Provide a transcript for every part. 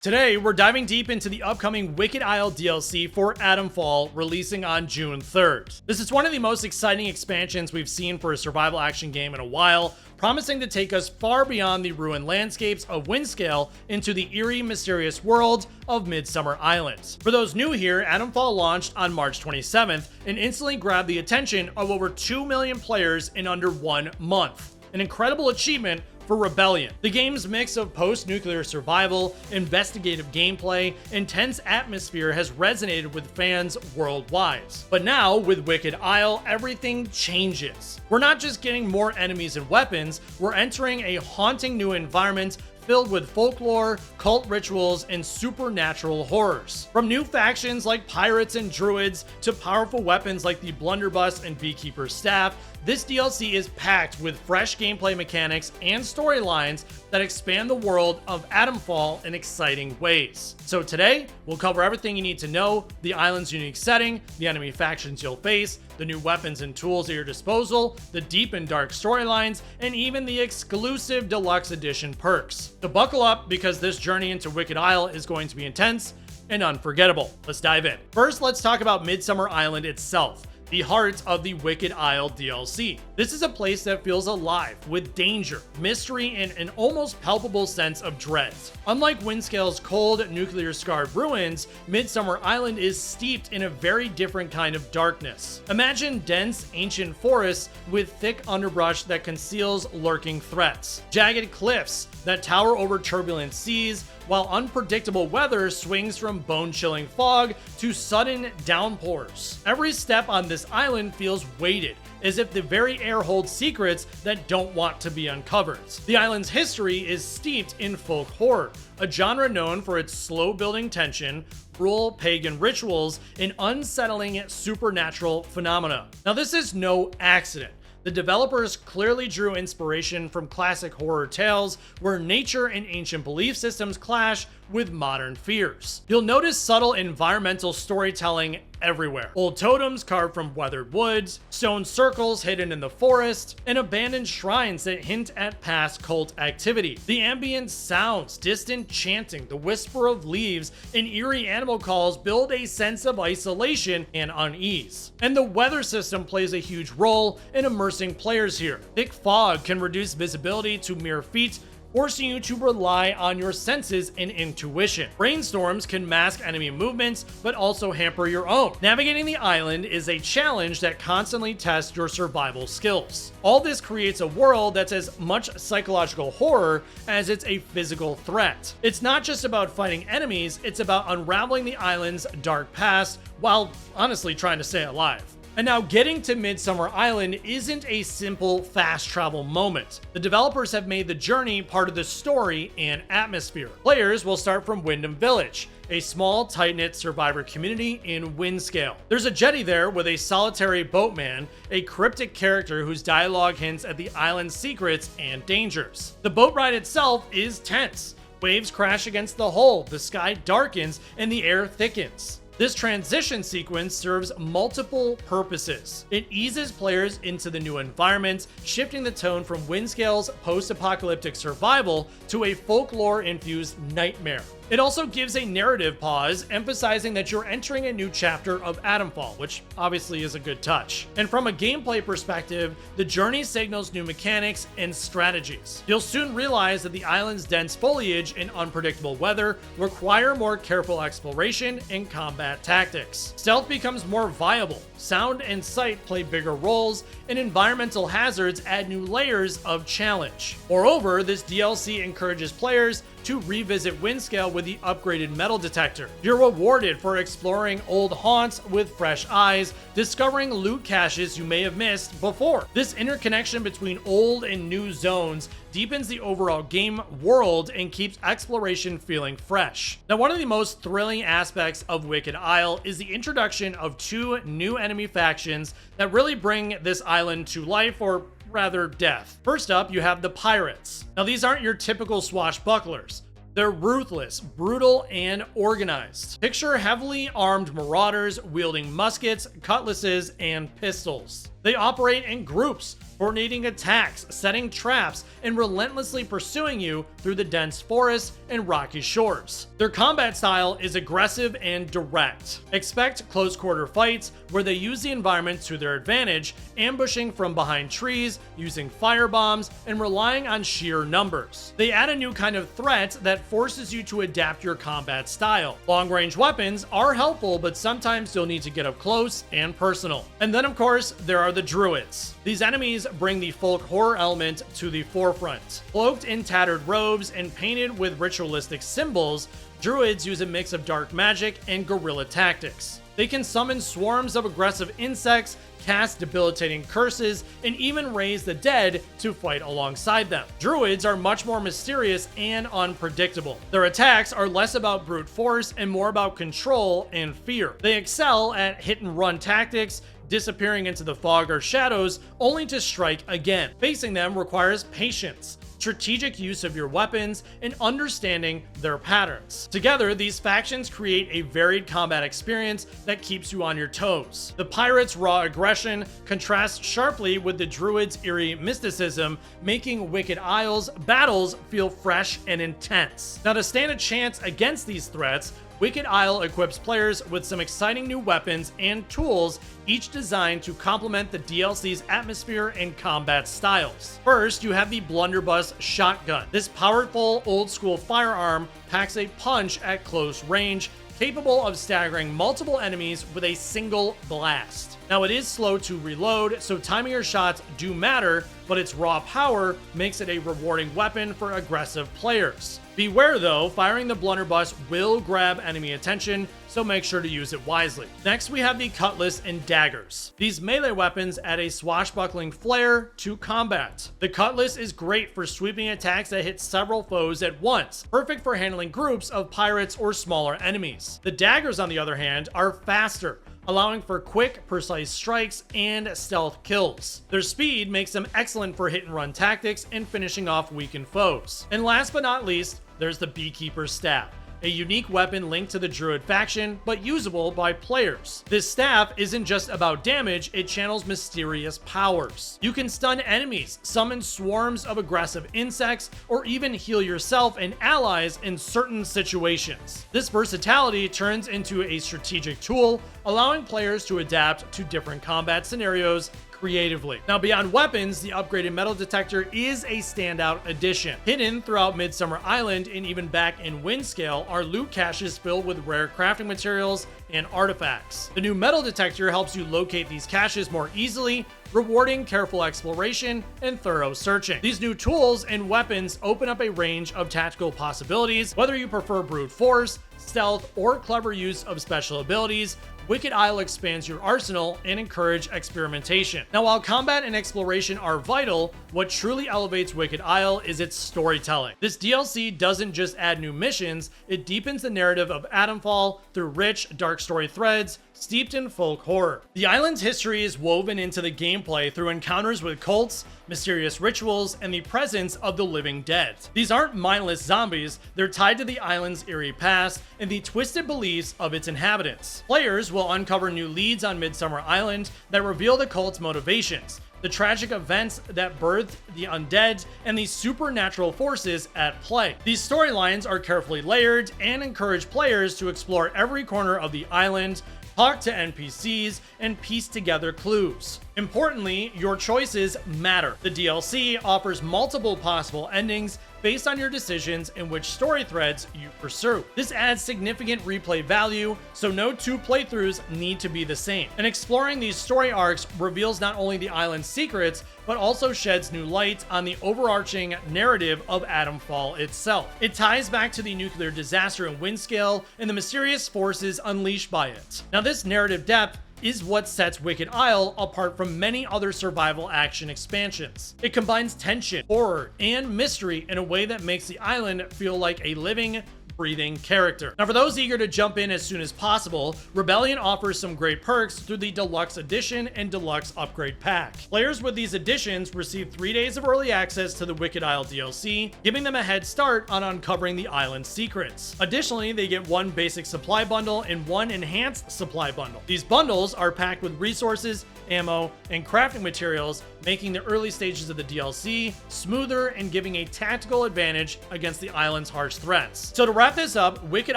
Today, we're diving deep into the upcoming Wicked Isle DLC for Atomfall, releasing on June 3rd. This is one of the most exciting expansions we've seen for a survival action game in a while, promising to take us far beyond the ruined landscapes of Windscale into the eerie, mysterious world of Midsummer Island. For those new here, Atomfall launched on March 27th and instantly grabbed the attention of over 2 million players in under 1 month. An incredible achievement for Rebellion. The game's mix of post-nuclear survival, investigative gameplay, and tense atmosphere has resonated with fans worldwide. But now, with Wicked Isle, everything changes. We're not just getting more enemies and weapons, we're entering a haunting new environment filled with folklore, cult rituals, and supernatural horrors. From new factions like pirates and druids to powerful weapons like the blunderbuss and beekeeper's staff, this DLC is packed with fresh gameplay mechanics and storylines that expand the world of Atomfall in exciting ways. So today, we'll cover everything you need to know, the island's unique setting, the enemy factions you'll face, the new weapons and tools at your disposal, the deep and dark storylines, and even the exclusive Deluxe Edition perks. So buckle up, because this journey into Wicked Isle is going to be intense and unforgettable. Let's dive in. First, let's talk about Midsummer Island itself, the heart of the Wicked Isle DLC. This is a place that feels alive with danger, mystery, and an almost palpable sense of dread. Unlike Windscale's cold, nuclear-scarred ruins, Midsummer Island is steeped in a very different kind of darkness. Imagine dense, ancient forests with thick underbrush that conceals lurking threats, jagged cliffs that tower over turbulent seas, while unpredictable weather swings from bone-chilling fog to sudden downpours. Every step on this island feels weighted, as if the very air holds secrets that don't want to be uncovered. The island's history is steeped in folk horror, a genre known for its slow-building tension, cruel pagan rituals, and unsettling supernatural phenomena. Now, this is no accident. The developers clearly drew inspiration from classic horror tales where nature and ancient belief systems clash with modern fears. You'll notice subtle environmental storytelling everywhere. Old totems carved from weathered woods, stone circles hidden in the forest, and abandoned shrines that hint at past cult activity. The ambient sounds, distant chanting, the whisper of leaves, and eerie animal calls build a sense of isolation and unease. And the weather system plays a huge role in immersing players here. Thick fog can reduce visibility to mere feet, forcing you to rely on your senses and intuition. Rainstorms can mask enemy movements, but also hamper your own. Navigating the island is a challenge that constantly tests your survival skills. All this creates a world that's as much psychological horror as it's a physical threat. It's not just about fighting enemies, it's about unraveling the island's dark past while honestly trying to stay alive. And now, getting to Midsummer Island isn't a simple fast travel moment. The developers have made the journey part of the story and atmosphere. Players will start from Wyndham Village, a small, tight-knit survivor community in Windscale. There's a jetty there with a solitary boatman, a cryptic character whose dialogue hints at the island's secrets and dangers. The boat ride itself is tense. Waves crash against the hull, the sky darkens, and the air thickens. This transition sequence serves multiple purposes. It eases players into the new environment, shifting the tone from Windscale's post-apocalyptic survival to a folklore-infused nightmare. It also gives a narrative pause, emphasizing that you're entering a new chapter of Atomfall, which obviously is a good touch. And from a gameplay perspective, the journey signals new mechanics and strategies. You'll soon realize that the island's dense foliage and unpredictable weather require more careful exploration and combat tactics. Stealth becomes more viable, sound and sight play bigger roles, and environmental hazards add new layers of challenge. Moreover, this DLC encourages players to revisit Windscale with the upgraded metal detector. You're rewarded for exploring old haunts with fresh eyes, discovering loot caches you may have missed before. This interconnection between old and new zones deepens the overall game world and keeps exploration feeling fresh. Now, one of the most thrilling aspects of Wicked Isle is the introduction of 2 new enemy factions that really bring this island to life, or rather death. First up, you have the pirates. Now, these aren't your typical swashbucklers. They're ruthless, brutal, and organized. Picture heavily armed marauders wielding muskets, cutlasses, and pistols. They operate in groups, coordinating attacks, setting traps, and relentlessly pursuing you through the dense forest and rocky shores. Their combat style is aggressive and direct. Expect close quarter fights where they use the environment to their advantage, ambushing from behind trees, using fire bombs, and relying on sheer numbers. They add a new kind of threat that forces you to adapt your combat style. Long-range weapons are helpful, but sometimes you'll need to get up close and personal. And then, of course, there are the druids. These enemies bring the folk horror element to the forefront. Cloaked in tattered robes and painted with ritualistic symbols, druids use a mix of dark magic and guerrilla tactics. They can summon swarms of aggressive insects, cast debilitating curses, and even raise the dead to fight alongside them. Druids are much more mysterious and unpredictable. Their attacks are less about brute force and more about control and fear. They excel at hit-and-run tactics, disappearing into the fog or shadows only to strike again. Facing them requires patience, strategic use of your weapons, and understanding their patterns. Together, these factions create a varied combat experience that keeps you on your toes. The pirates' raw aggression contrasts sharply with the druids' eerie mysticism, making Wicked Isle's battles feel fresh and intense. Now, to stand a chance against these threats, Wicked Isle equips players with some exciting new weapons and tools, each designed to complement the DLC's atmosphere and combat styles. First, you have the Blunderbuss Shotgun. This powerful, old-school firearm packs a punch at close range, capable of staggering multiple enemies with a single blast. Now, it is slow to reload, so timing your shots do matter, but its raw power makes it a rewarding weapon for aggressive players. Beware though, firing the blunderbuss will grab enemy attention, so make sure to use it wisely. Next, we have the cutlass and daggers. These melee weapons add a swashbuckling flair to combat. The cutlass is great for sweeping attacks that hit several foes at once, perfect for handling groups of pirates or smaller enemies. The daggers, on the other hand, are faster, allowing for quick, precise strikes and stealth kills. Their speed makes them excellent for hit-and-run tactics and finishing off weakened foes. And last but not least, there's the Beekeeper's Staff, a unique weapon linked to the Druid faction, but usable by players. This staff isn't just about damage, it channels mysterious powers. You can stun enemies, summon swarms of aggressive insects, or even heal yourself and allies in certain situations. This versatility turns into a strategic tool, allowing players to adapt to different combat scenarios creatively. Now, beyond weapons, the upgraded metal detector is a standout addition. Hidden throughout Midsummer Island and even back in Windscale are loot caches filled with rare crafting materials and artifacts. The new metal detector helps you locate these caches more easily, rewarding careful exploration and thorough searching. These new tools and weapons open up a range of tactical possibilities. Whether you prefer brute force, stealth, or clever use of special abilities, Wicked Isle expands your arsenal and encourage experimentation. Now, while combat and exploration are vital, what truly elevates Wicked Isle is its storytelling. This DLC doesn't just add new missions, it deepens the narrative of Atomfall through rich, dark story threads steeped in folk horror. The island's history is woven into the gameplay through encounters with cults, mysterious rituals, and the presence of the living dead. These aren't mindless zombies, they're tied to the island's eerie past and the twisted beliefs of its inhabitants. Players will uncover new leads on Midsummer Island that reveal the cult's motivations, the tragic events that birthed the undead, and the supernatural forces at play. These storylines are carefully layered and encourage players to explore every corner of the island, talk to NPCs, and piece together clues. Importantly, your choices matter. The DLC offers multiple possible endings based on your decisions and which story threads you pursue. This adds significant replay value, so no two playthroughs need to be the same. And exploring these story arcs reveals not only the island's secrets, but also sheds new light on the overarching narrative of Atomfall itself. It ties back to the nuclear disaster in Windscale and the mysterious forces unleashed by it. Now, this narrative depth is what sets Wicked Isle apart from many other survival action expansions. It combines tension, horror, and mystery in a way that makes the island feel like a living, breathing character. Now, for those eager to jump in as soon as possible, Rebellion offers some great perks through the Deluxe Edition and Deluxe Upgrade Pack. Players with these editions receive 3 days of early access to the Wicked Isle DLC, giving them a head start on uncovering the island's secrets. Additionally, they get 1 basic supply bundle and 1 enhanced supply bundle. These bundles are packed with resources, ammo, and crafting materials making the early stages of the DLC smoother and giving a tactical advantage against the island's harsh threats. So to wrap this up, Wicked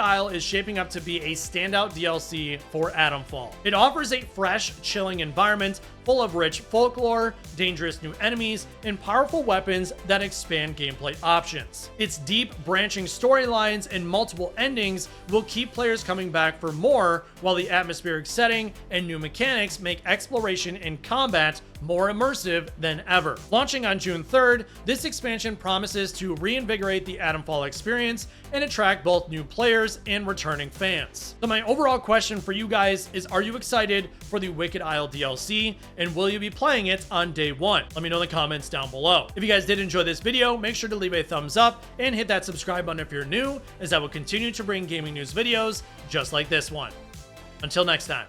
Isle is shaping up to be a standout DLC for Atomfall. It offers a fresh, chilling environment full of rich folklore, dangerous new enemies, and powerful weapons that expand gameplay options. Its deep, branching storylines and multiple endings will keep players coming back for more, while the atmospheric setting and new mechanics make exploration and combat more immersive than ever. Launching on June 3rd, this expansion promises to reinvigorate the Atomfall experience and attract both new players and returning fans. So my overall question for you guys is, are you excited for the Wicked Isle DLC, and will you be playing it on day one? Let me know in the comments down below. If you guys did enjoy this video, make sure to leave a thumbs up and hit that subscribe button if you're new, as I will continue to bring gaming news videos just like this one. Until next time.